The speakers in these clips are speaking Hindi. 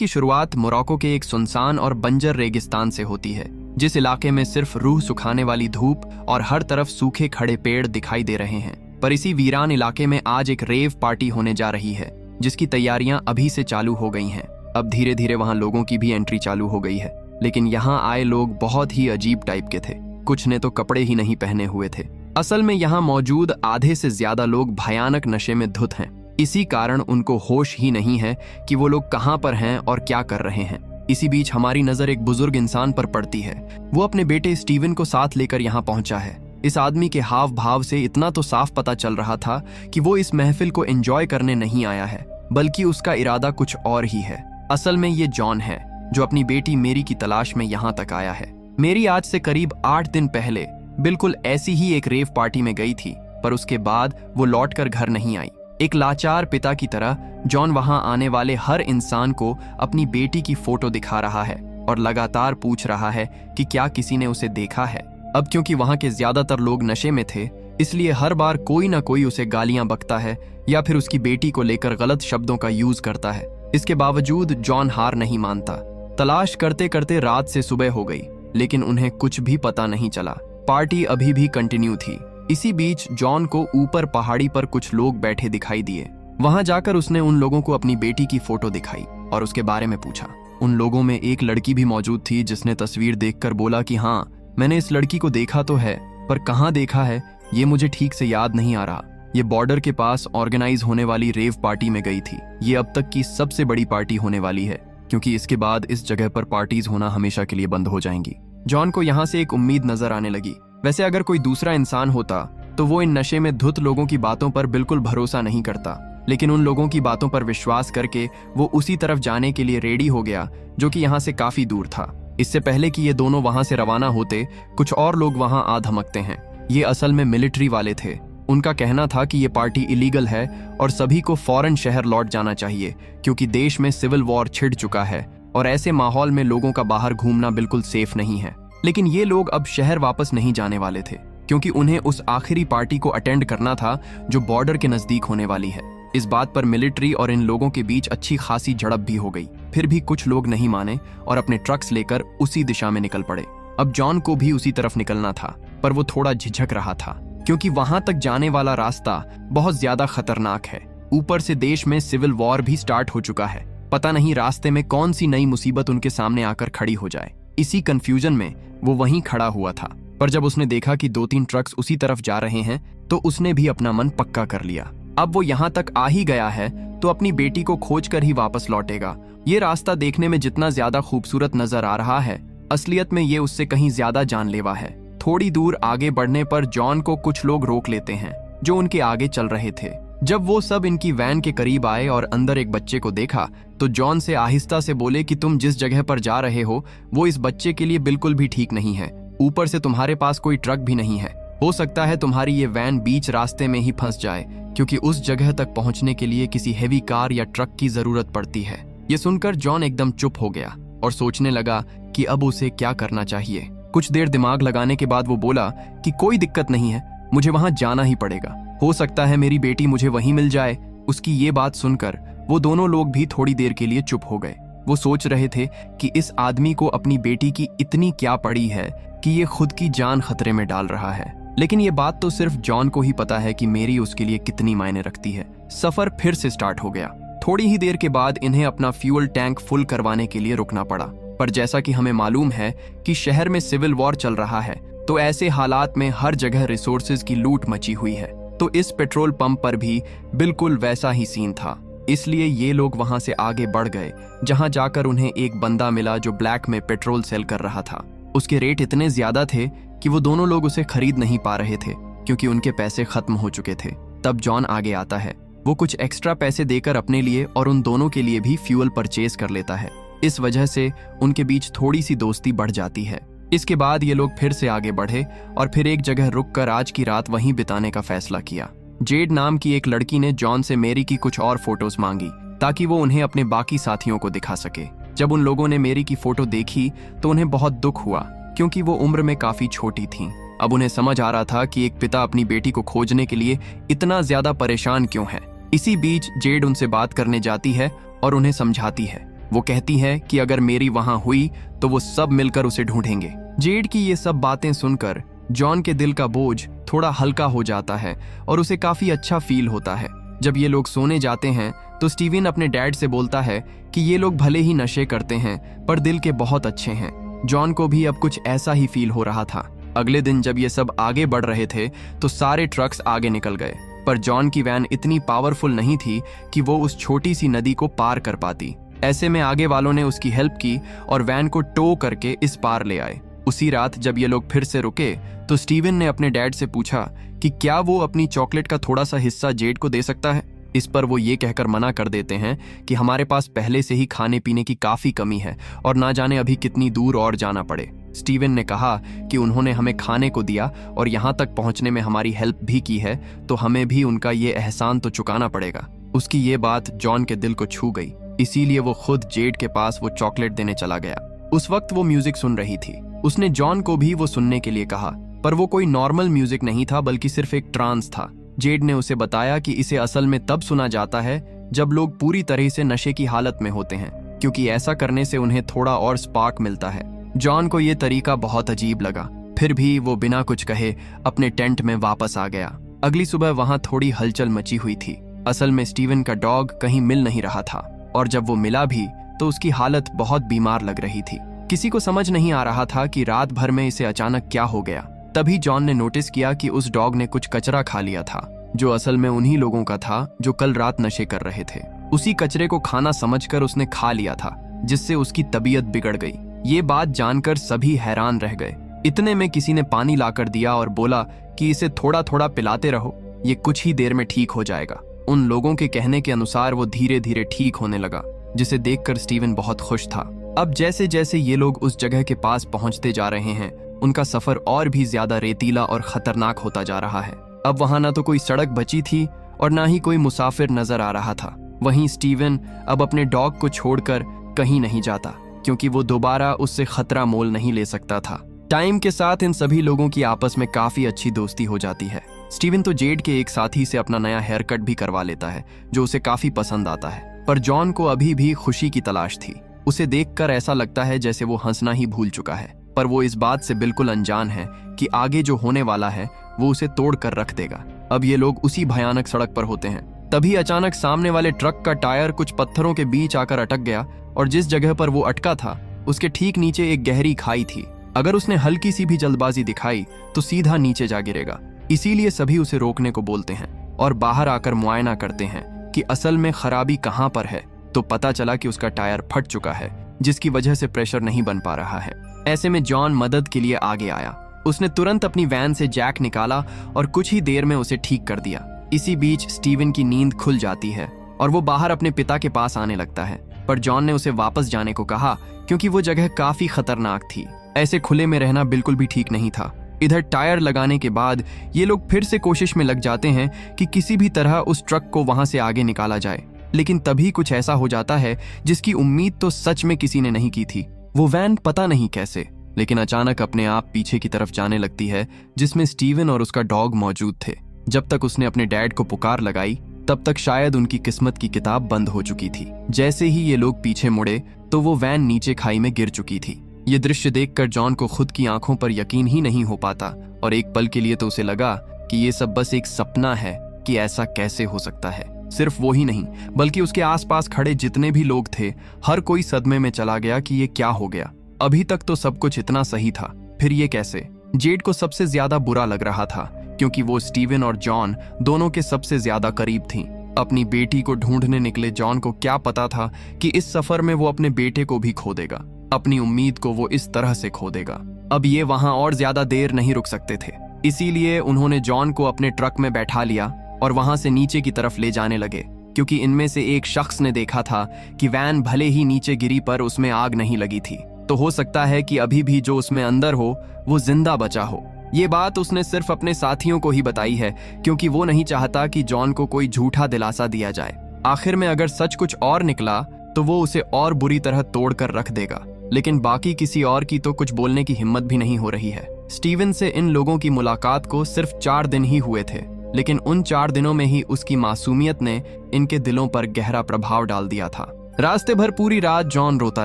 की शुरुआत मोरक्को के एक सुनसान और बंजर रेगिस्तान से होती है, जिस इलाके में सिर्फ रूह सुखाने वाली धूप और हर तरफ सूखे खड़े पेड़ दिखाई दे रहे हैं। पर इसी वीरान इलाके में आज एक रेव पार्टी होने जा रही है, जिसकी तैयारियां अभी से चालू हो गई हैं। अब धीरे धीरे वहां लोगों की भी एंट्री चालू हो गई है, लेकिन यहाँ आए लोग बहुत ही अजीब टाइप के थे। कुछ ने तो कपड़े ही नहीं पहने हुए थे। असल में यहाँ मौजूद आधे से ज्यादा लोग भयानक नशे में धुत हैं। इसी कारण उनको होश ही नहीं है कि वो लोग कहाँ पर हैं और क्या कर रहे हैं। इसी बीच हमारी नजर एक बुजुर्ग इंसान पर पड़ती है। वो अपने बेटे स्टीवन को साथ लेकर यहाँ पहुंचा है। इस आदमी के हाव भाव से इतना तो साफ पता चल रहा था कि वो इस महफिल को एंजॉय करने नहीं आया है, बल्कि उसका इरादा कुछ और ही है। असल में ये जॉन है, जो अपनी बेटी मेरी की तलाश में यहाँ तक आया है। मेरी आज से करीब 8 दिन पहले बिल्कुल ऐसी ही एक रेव पार्टी में गई थी, पर उसके बाद वो लौटकर घर नहीं आई। एक लाचार पिता की तरह जॉन वहां आने वाले हर इंसान को अपनी बेटी की फोटो दिखा रहा है और लगातार पूछ रहा है कि क्या किसी ने उसे देखा है। अब क्योंकि वहां के ज्यादातर लोग नशे में थे, इसलिए हर बार कोई ना कोई उसे गालियां बकता है या फिर उसकी बेटी को लेकर गलत शब्दों का यूज करता है। इसके बावजूद जॉन हार नहीं मानता। तलाश करते करते रात से सुबह हो गई, लेकिन उन्हें कुछ भी पता नहीं चला। पार्टी अभी भी कंटिन्यू थी। इसी बीच जॉन को ऊपर पहाड़ी पर कुछ लोग बैठे दिखाई दिए। वहां जाकर उसने उन लोगों को अपनी बेटी की फोटो दिखाई और उसके बारे में पूछा। उन लोगों में एक लड़की भी मौजूद थी, जिसने तस्वीर देखकर बोला कि हाँ, मैंने इस लड़की को देखा तो है, पर कहाँ देखा है ये मुझे ठीक से याद नहीं आ रहा। ये बॉर्डर के पास ऑर्गेनाइज होने वाली रेव पार्टी में गई थी। ये अब तक की सबसे बड़ी पार्टी होने वाली है, क्योंकि इसके बाद इस जगह पर पार्टीज होना हमेशा के लिए बंद हो जाएंगी। जॉन को यहाँ से एक उम्मीद नजर आने लगी। वैसे अगर कोई दूसरा इंसान होता तो वो इन नशे में धुत लोगों की बातों पर बिल्कुल भरोसा नहीं करता, लेकिन उन लोगों की बातों पर विश्वास करके वो उसी तरफ जाने के लिए रेडी हो गया, जो कि यहाँ से काफी दूर था। इससे पहले कि ये दोनों वहां से रवाना होते, कुछ और लोग वहां आ धमकते हैं। ये असल में मिलिट्री वाले थे। उनका कहना था कि ये पार्टी इलीगल है और सभी को फौरन शहर लौट जाना चाहिए, क्योंकि देश में सिविल वॉर छिड़ चुका है और ऐसे माहौल में लोगों का बाहर घूमना बिल्कुल सेफ नहीं है। लेकिन ये लोग अब शहर वापस नहीं जाने वाले थे, क्योंकि उन्हें उस आखिरी पार्टी को अटेंड करना था जो बॉर्डर के नजदीक होने वाली है। इस बात पर मिलिट्री और इन लोगों के बीच अच्छी खासी झड़प भी हो गई। फिर भी कुछ लोग नहीं माने और अपने ट्रक्स लेकर उसी दिशा में निकल पड़े। अब जॉन को भी उसी तरफ निकलना था, पर वो थोड़ा झिझक रहा था, क्योंकि वहां तक जाने वाला रास्ता बहुत ज्यादा खतरनाक है। ऊपर से देश में सिविल वॉर भी स्टार्ट हो चुका है। पता नहीं रास्ते में कौन सी नई मुसीबत उनके सामने आकर खड़ी हो जाए। इसी कंफ्यूजन में वो वहीं खड़ा हुआ था, पर जब उसने देखा कि 2-3 ट्रक्स उसी तरफ जा रहे हैं, तो उसने भी अपना मन पक्का कर लिया। अब वो यहाँ तक आ ही गया है तो अपनी बेटी को खोजकर ही वापस लौटेगा। ये रास्ता देखने में जितना ज्यादा खूबसूरत नजर आ रहा है, असलियत में ये उससे कहीं ज्यादा जानलेवा है। थोड़ी दूर आगे बढ़ने पर जॉन को कुछ लोग रोक लेते हैं, जो उनके आगे चल रहे थे। जब वो सब इनकी वैन के करीब आए और अंदर एक बच्चे को देखा, तो जॉन से आहिस्ता से बोले कि तुम जिस जगह पर जा रहे हो वो इस बच्चे के लिए बिल्कुल भी ठीक नहीं है। ऊपर से तुम्हारे पास कोई ट्रक भी नहीं है। हो सकता है तुम्हारी ये वैन बीच रास्ते में ही फंस जाए, क्योंकि उस जगह तक पहुंचने के लिए किसी हेवी कार या ट्रक की जरूरत पड़ती है। ये सुनकर जॉन एकदम चुप हो गया और सोचने लगा कि अब उसे क्या करना चाहिए। कुछ देर दिमाग लगाने के बाद वो बोला कि कोई दिक्कत नहीं है, मुझे वहां जाना ही पड़ेगा। हो सकता है मेरी बेटी मुझे वहीं मिल जाए। उसकी ये बात सुनकर वो दोनों लोग भी थोड़ी देर के लिए चुप हो गए। वो सोच रहे थे कि इस आदमी को अपनी बेटी की इतनी क्या पड़ी है कि ये खुद की जान खतरे में डाल रहा है। लेकिन ये बात तो सिर्फ जॉन को ही पता है कि मेरी उसके लिए कितनी मायने रखती है। सफर फिर से स्टार्ट हो गया। थोड़ी ही देर के बाद इन्हें अपना फ्यूल टैंक फुल करवाने के लिए रुकना पड़ा। पर जैसा कि हमें मालूम है कि शहर में सिविल वॉर चल रहा है, तो ऐसे हालात में हर जगह रिसोर्सेज की लूट मची हुई है। तो इस पेट्रोल पंप पर भी बिल्कुल वैसा ही सीन था। इसलिए ये लोग वहां से आगे बढ़ गए, जहां जाकर उन्हें एक बंदा मिला जो ब्लैक में पेट्रोल सेल कर रहा था। उसके रेट इतने ज्यादा थे कि वो दोनों लोग उसे खरीद नहीं पा रहे थे, क्योंकि उनके पैसे खत्म हो चुके थे। तब जॉन आगे आता है। वो कुछ एक्स्ट्रा पैसे देकर अपने लिए और उन दोनों के लिए भी फ्यूल परचेज कर लेता है। इस वजह से उनके बीच थोड़ी सी दोस्ती बढ़ जाती है। इसके बाद ये लोग फिर से आगे बढ़े और फिर एक जगह रुककर आज की रात वहीं बिताने का फैसला किया। जेड नाम की एक लड़की ने जॉन से मेरी की कुछ और फोटोज मांगी, ताकि वो उन्हें अपने बाकी साथियों को दिखा सके। जब उन लोगों ने मेरी की फोटो देखी तो उन्हें बहुत दुख हुआ, क्योंकि वो उम्र में काफी छोटी थीं। अब उन्हें समझ आ रहा था कि एक पिता अपनी बेटी को खोजने के लिए इतना ज्यादा परेशान क्यों है। इसी बीच जेड उनसे बात करने जाती है और उन्हें समझाती है वो कहती है कि अगर मेरी वहां हुई तो वो सब मिलकर उसे ढूंढेंगे। जेड की ये सब बातें सुनकर जॉन के दिल का बोझ थोड़ा हल्का हो जाता है और उसे काफी अच्छा फील होता है। जब ये लोग सोने जाते हैं तो स्टीवन अपने डैड से बोलता है कि ये लोग भले ही नशे करते हैं पर दिल के बहुत अच्छे हैं। जॉन को भी अब कुछ ऐसा ही फील हो रहा था। अगले दिन जब ये सब आगे बढ़ रहे थे तो सारे ट्रक्स आगे निकल गए, पर जॉन की वैन इतनी पावरफुल नहीं थी कि वो उस छोटी सी नदी को पार कर पाती। ऐसे में आगे वालों ने उसकी हेल्प की और वैन को टो करके इस पार ले आए। उसी रात जब ये लोग फिर से रुके तो स्टीवन ने अपने डैड से पूछा कि क्या वो अपनी चॉकलेट का थोड़ा सा हिस्सा जेड को दे सकता है। इस पर वो ये कहकर मना कर देते हैं कि हमारे पास पहले से ही खाने पीने की काफी कमी है और ना जाने अभी कितनी दूर और जाना पड़े। स्टीवन ने कहा कि उन्होंने हमें खाने को दिया और यहाँ तक पहुँचने में हमारी हेल्प भी की है, तो हमें भी उनका ये एहसान तो चुकाना पड़ेगा। उसकी ये बात जॉन के दिल को छू गई, इसीलिए वो खुद जेड के पास वो चॉकलेट देने चला गया। उस वक्त वो म्यूजिक सुन रही थी। उसने जॉन को भी वो सुनने के लिए कहा, पर वो कोई नॉर्मल म्यूजिक नहीं था बल्कि सिर्फ एक ट्रांस था। जेड ने उसे बताया कि इसे असल में तब सुना जाता है जब लोग पूरी तरह से नशे की हालत में होते हैं, क्योंकि ऐसा करने से उन्हें थोड़ा और स्पार्क मिलता है। जॉन को ये तरीका बहुत अजीब लगा, फिर भी वो बिना कुछ कहे अपने टेंट में वापस आ गया। अगली सुबह वहां थोड़ी हलचल मची हुई थी। असल में स्टीवन का डॉग कहीं मिल नहीं रहा था और जब वो मिला भी तो उसकी हालत बहुत बीमार लग रही थी। किसी को समझ नहीं आ रहा था कि रात भर में इसे अचानक क्या हो गया। तभी जॉन ने नोटिस किया कि उस डॉग ने कुछ कचरा खा लिया था, जो असल में उन्हीं लोगों का था जो कल रात नशे कर रहे थे। उसी कचरे को खाना समझकर उसने खा लिया था, जिससे उसकी तबीयत बिगड़ गई। ये बात जानकर सभी हैरान रह गए। इतने में किसी ने पानी लाकर दिया और बोला कि इसे थोड़ा थोड़ा पिलाते रहो, ये कुछ ही देर में ठीक हो जाएगा। उन लोगों के कहने के अनुसार वो धीरे धीरे ठीक होने लगा, जिसे देखकर स्टीवन बहुत खुश था। अब जैसे जैसे ये लोग उस जगह के पास पहुंचते जा रहे हैं, उनका सफर और भी ज्यादा रेतीला और खतरनाक होता जा रहा है। अब वहां ना तो कोई सड़क बची थी और ना ही कोई मुसाफिर नजर आ रहा था। वहीं स्टीवन अब अपने डॉग को छोड़कर कहीं नहीं जाता, क्योंकि वो दोबारा उससे खतरा मोल नहीं ले सकता था। टाइम के साथ इन सभी लोगों की आपस में काफी अच्छी दोस्ती हो जाती है। स्टीवन तो जेड के एक साथी से अपना नया हेयर कट भी करवा लेता है, जो उसे काफी पसंद आता है। पर जॉन को अभी भी खुशी की तलाश थी। उसे देखकर ऐसा लगता है जैसे वो हंसना ही भूल चुका है, पर वो इस बात से बिल्कुल अनजान है कि आगे जो होने वाला है वो उसे तोड़ कर रख देगा। अब ये लोग उसी भयानक सड़क पर होते हैं। तभी अचानक सामने वाले ट्रक का टायर कुछ पत्थरों के बीच आकर अटक गया और जिस जगह पर वो अटका था उसके ठीक नीचे एक गहरी खाई थी। अगर उसने हल्की सी भी जल्दबाजी दिखाई तो सीधा नीचे जा गिरेगा। इसीलिए सभी उसे रोकने को बोलते हैं और बाहर आकर मुआयना करते हैं कि असल में खराबी कहाँ पर है। तो पता चला कि उसका टायर फट चुका है, जिसकी वजह से प्रेशर नहीं बन पा रहा है। ऐसे में जॉन मदद के लिए आगे आया। उसने तुरंत अपनी वैन से जैक निकाला और कुछ ही देर में उसे ठीक कर दिया। इसी बीच स्टीवन की नींद खुल जाती है और वो बाहर अपने पिता के पास आने लगता है, पर जॉन ने उसे वापस जाने को कहा क्योंकि वो जगह काफी खतरनाक थी। ऐसे खुले में रहना बिल्कुल भी ठीक नहीं था। इधर टायर लगाने के बाद ये लोग फिर से कोशिश में लग जाते हैं कि किसी भी तरह उस ट्रक को वहां से आगे निकाला जाए, लेकिन तभी कुछ ऐसा हो जाता है जिसकी उम्मीद तो सच में किसी ने नहीं की थी। वो वैन पता नहीं कैसे लेकिन अचानक अपने आप पीछे की तरफ जाने लगती है, जिसमें स्टीवन और उसका डॉग मौजूद थे। जब तक उसने अपने डैड को पुकार लगाई तब तक शायद उनकी किस्मत की किताब बंद हो चुकी थी। जैसे ही ये लोग पीछे मुड़े तो वो वैन नीचे खाई में गिर चुकी थी। ये दृश्य देखकर जॉन को खुद की आंखों पर यकीन ही नहीं हो पाता और एक पल के लिए तो उसे लगा कि ये सब बस एक सपना है कि ऐसा कैसे हो सकता है। सिर्फ वो ही नहीं बल्कि उसके आसपास खड़े जितने भी लोग थे, हर कोई सदमे में चला गया कि ये क्या हो गया। अभी तक तो सब कुछ इतना सही था, फिर ये कैसे? जेड को सबसे ज्यादा बुरा लग रहा था क्योंकि वो स्टीवन और जॉन दोनों के सबसे ज्यादा करीब थी। अपनी बेटी को ढूंढने निकले जॉन को क्या पता था कि इस सफर में वो अपने बेटे को भी खो देगा। अपनी उम्मीद को वो इस तरह से खो देगा। अब ये वहां और ज्यादा देर नहीं रुक सकते थे, इसीलिए उन्होंने जॉन को अपने ट्रक में बैठा लिया और वहां से नीचे की तरफ ले जाने लगे, क्योंकि इनमें से एक शख्स ने देखा था कि वैन भले ही नीचे गिरी पर उसमें आग नहीं लगी थी, तो हो सकता है कि अभी भी जो उसमें अंदर हो वो जिंदा बचा हो। ये बात उसने सिर्फ अपने साथियों को ही बताई है क्योंकि वो नहीं चाहता कि जॉन को कोई झूठा दिलासा दिया जाए। आखिर में अगर सच कुछ और निकला तो वो उसे और बुरी तरह तोड़ कर रख देगा, लेकिन बाकी किसी और की तो कुछ बोलने की हिम्मत भी नहीं हो रही है। स्टीवन से इन लोगों की मुलाकात को सिर्फ 4 दिन ही हुए थे, लेकिन उन 4 दिनों में ही उसकी मासूमियत ने इनके दिलों पर गहरा प्रभाव डाल दिया था। रास्ते भर पूरी रात जॉन रोता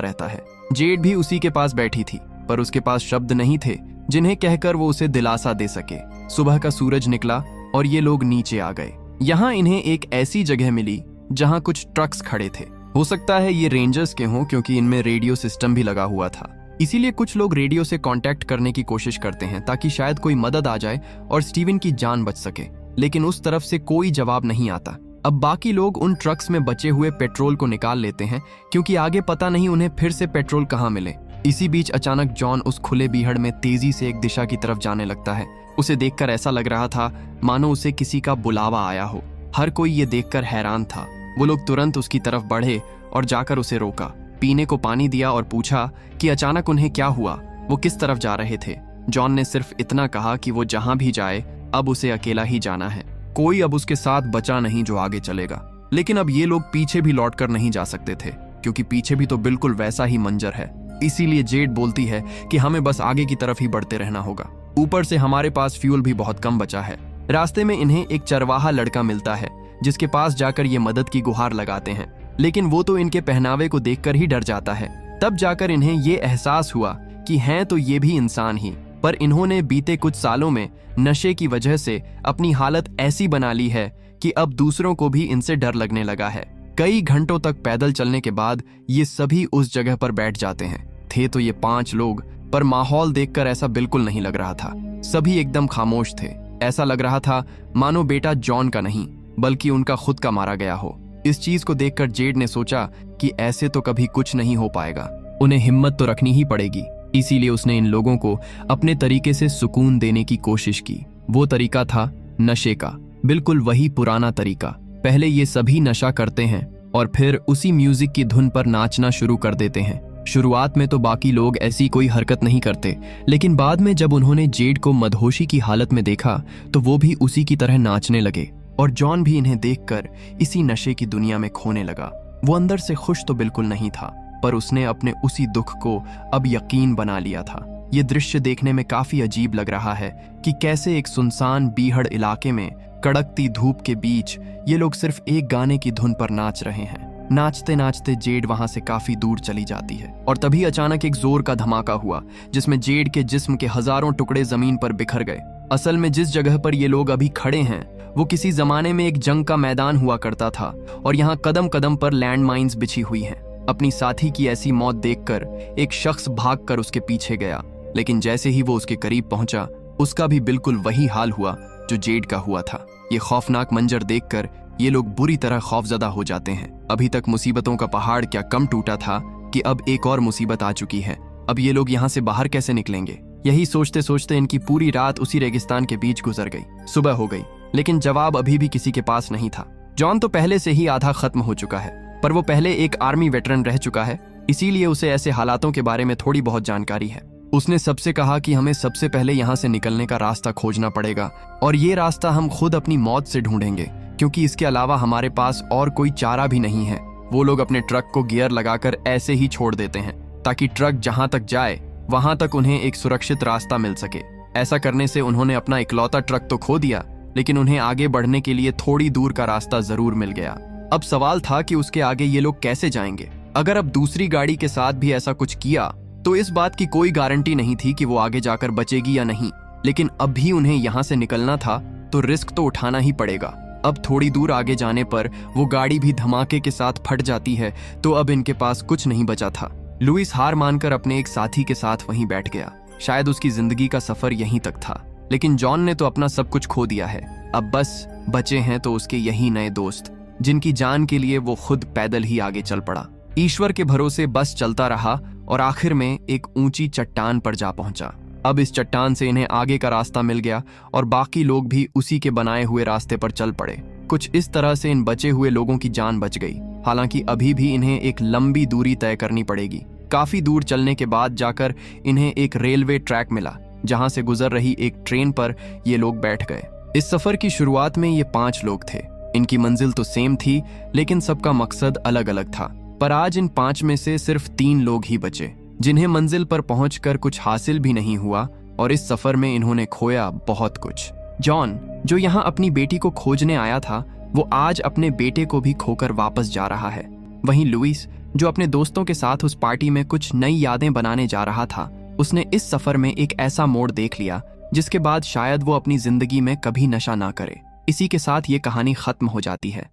रहता है। जेड भी उसी के पास बैठी थी, पर उसके पास शब्द नहीं थे जिन्हें कहकर वो उसे दिलासा दे सके। सुबह का सूरज निकला और ये लोग नीचे आ गए। यहाँ इन्हें एक ऐसी जगह मिली जहाँ कुछ ट्रक्स खड़े थे। हो सकता है ये रेंजर्स के हों, क्योंकि इनमें रेडियो सिस्टम भी लगा हुआ था। इसीलिए कुछ लोग रेडियो से कांटेक्ट करने की कोशिश करते हैं ताकि शायद कोई मदद आ जाए और स्टीवन की जान बच सके, लेकिन उस तरफ से कोई जवाब नहीं आता। अब बाकी लोग उन ट्रक्स में बचे हुए पेट्रोल को निकाल लेते हैं, क्योंकि आगे पता नहीं उन्हें फिर से पेट्रोल कहाँ मिले। इसी बीच अचानक जॉन उस खुले बीहड़ में तेजी से एक दिशा की तरफ जाने लगता है। उसे देखकर ऐसा लग रहा था मानो उसे किसी का बुलावा आया हो। हर कोई ये देखकर हैरान था। वो लोग तुरंत उसकी तरफ बढ़े और जाकर उसे रोका, पीने को पानी दिया और पूछा कि अचानक उन्हें क्या हुआ, वो किस तरफ जा रहे थे। जॉन ने सिर्फ इतना कहा कि वो जहां भी जाए अब उसे अकेला ही जाना है। कोई अब उसके साथ बचा नहीं जो आगे चलेगा। लेकिन अब ये लोग पीछे भी लौटकर नहीं जा सकते थे, क्योंकि पीछे भी तो बिल्कुल वैसा ही मंजर है। इसीलिए जेड बोलती है कि हमें बस आगे की तरफ ही बढ़ते रहना होगा। ऊपर से हमारे पास फ्यूल भी बहुत कम बचा है। रास्ते में इन्हें एक चरवाहा लड़का मिलता है, जिसके पास जाकर ये मदद की गुहार लगाते हैं, लेकिन वो तो इनके पहनावे को देखकर ही डर जाता है। तब जाकर इन्हें ये एहसास हुआ कि हैं तो ये भी इंसान ही, पर इन्होंने बीते कुछ सालों में नशे की वजह से अपनी हालत ऐसी बना ली है कि अब दूसरों को भी इनसे डर लगने लगा है। कई घंटों तक पैदल चलने के बाद ये सभी उस जगह पर बैठ जाते हैं। थे तो ये 5 लोग, पर माहौल देखकर ऐसा बिल्कुल नहीं लग रहा था। सभी एकदम खामोश थे। ऐसा लग रहा था मानो बेटा जॉन का नहीं, बल्कि उनका खुद का मारा गया हो। इस चीज को देखकर जेड ने सोचा कि ऐसे तो कभी कुछ नहीं हो पाएगा, उन्हें हिम्मत तो रखनी ही पड़ेगी। इसीलिए उसने इन लोगों को अपने तरीके से सुकून देने की कोशिश की। वो तरीका था नशे का, बिल्कुल वही पुराना तरीका। पहले ये सभी नशा करते हैं और फिर उसी म्यूजिक की धुन पर नाचना शुरू कर देते हैं। शुरुआत में तो बाकी लोग ऐसी कोई हरकत नहीं करते, लेकिन बाद में जब उन्होंने जेड को मदहोशी की हालत में देखा तो वो भी उसी की तरह नाचने लगे, और जॉन भी इन्हें देखकर इसी नशे की दुनिया में खोने लगा। वो अंदर से खुश तो बिल्कुल नहीं था, पर उसने अपने उसी दुख को अब यकीन बना लिया था। ये दृश्य देखने में काफी अजीब लग रहा है कि कैसे एक सुनसान बीहड़ इलाके में कड़कती धूप के बीच ये लोग सिर्फ एक गाने की धुन पर नाच रहे हैं। नाचते नाचते जेड वहां से काफी दूर चली जाती है, और तभी अचानक एक जोर का धमाका हुआ जिसमें जेड के जिस्म के हजारों टुकड़े जमीन पर बिखर गए। असल में जिस जगह पर ये लोग अभी खड़े हैं वो किसी जमाने में एक जंग का मैदान हुआ करता था, और यहाँ कदम कदम पर लैंड माइन्स बिछी हुई हैं। अपनी साथी की ऐसी मौत देखकर एक शख्स भागकर उसके पीछे गया, लेकिन जैसे ही वो उसके करीब पहुंचा उसका भी बिल्कुल वही हाल हुआ जो जेड का हुआ था। ये खौफनाक मंजर देखकर ये लोग बुरी तरह खौफजदा हो जाते हैं। अभी तक मुसीबतों का पहाड़ क्या कम टूटा था कि अब एक और मुसीबत आ चुकी है। अब ये लोग यहाँ से बाहर कैसे निकलेंगे? यही सोचते सोचते इनकी पूरी रात उसी रेगिस्तान के बीच गुजर गई। सुबह हो गई, लेकिन जवाब अभी भी किसी के पास नहीं था। जॉन तो पहले से ही आधा खत्म हो चुका है, पर वो पहले एक आर्मी वेटरन रह चुका है, इसीलिए उसे ऐसे हालातों के बारे में थोड़ी बहुत जानकारी है। उसने सबसे कहा कि हमें सबसे पहले यहाँ से निकलने का रास्ता खोजना पड़ेगा, और ये रास्ता हम खुद अपनी मौत से ढूंढेंगे, क्योंकि इसके अलावा हमारे पास और कोई चारा भी नहीं है। वो लोग अपने ट्रक को गियर लगाकर ऐसे ही छोड़ देते हैं ताकि ट्रक जहां तक जाए वहां तक उन्हें एक सुरक्षित रास्ता मिल सके। ऐसा करने से उन्होंने अपना इकलौता ट्रक तो खो दिया, लेकिन उन्हें आगे बढ़ने के लिए थोड़ी दूर का रास्ता जरूर मिल गया। अब सवाल था कि उसके आगे ये लोग कैसे जाएंगे। अगर अब दूसरी गाड़ी के साथ भी ऐसा कुछ किया तो इस बात की कोई गारंटी नहीं थी कि वो आगे जाकर बचेगी या नहीं, लेकिन अब भी उन्हें यहाँ से निकलना था तो रिस्क तो उठाना ही पड़ेगा। अब थोड़ी दूर आगे जाने पर वो गाड़ी भी धमाके के साथ फट जाती है, तो अब इनके पास कुछ नहीं बचा था। लुइस हार मानकर अपने एक साथी के साथ वहीं बैठ गया। शायद उसकी जिंदगी का सफर यहीं तक था, लेकिन जॉन ने तो अपना सब कुछ खो दिया है। अब बस बचे हैं तो उसके यही नए दोस्त, जिनकी जान के लिए वो खुद पैदल ही आगे चल पड़ा। ईश्वर के भरोसे बस चलता रहा और आखिर में एक ऊंची चट्टान पर जा पहुंचा। अब इस चट्टान से इन्हें आगे का रास्ता मिल गया और बाकी लोग भी उसी के बनाए हुए रास्ते पर चल पड़े। कुछ इस तरह से इन बचे हुए लोगों की जान बच गई। हालांकि अभी भी इन्हें एक लंबी दूरी तय करनी पड़ेगी। काफी दूर चलने के बाद जाकर इन्हें एक रेलवे ट्रैक मिला, जहां से गुजर रही एक ट्रेन पर ये लोग बैठ गए। इस सफर की शुरुआत में ये 5 लोग थे। इनकी मंजिल तो सेम थी, लेकिन सबका मकसद अलग अलग था। पर आज इन 5 में से सिर्फ 3 लोग ही बचे, जिन्हें मंजिल पर पहुंचकर कुछ हासिल भी नहीं हुआ, और इस सफर में इन्होंने खोया बहुत कुछ। जॉन, जो यहाँ अपनी बेटी को खोजने आया था, वो आज अपने बेटे को भी खोकर वापस जा रहा है। वहीं लुइस, जो अपने दोस्तों के साथ उस पार्टी में कुछ नई यादें बनाने जा रहा था, उसने इस सफर में एक ऐसा मोड़ देख लिया जिसके बाद शायद वो अपनी जिंदगी में कभी नशा ना करे। इसी के साथ ये कहानी खत्म हो जाती है।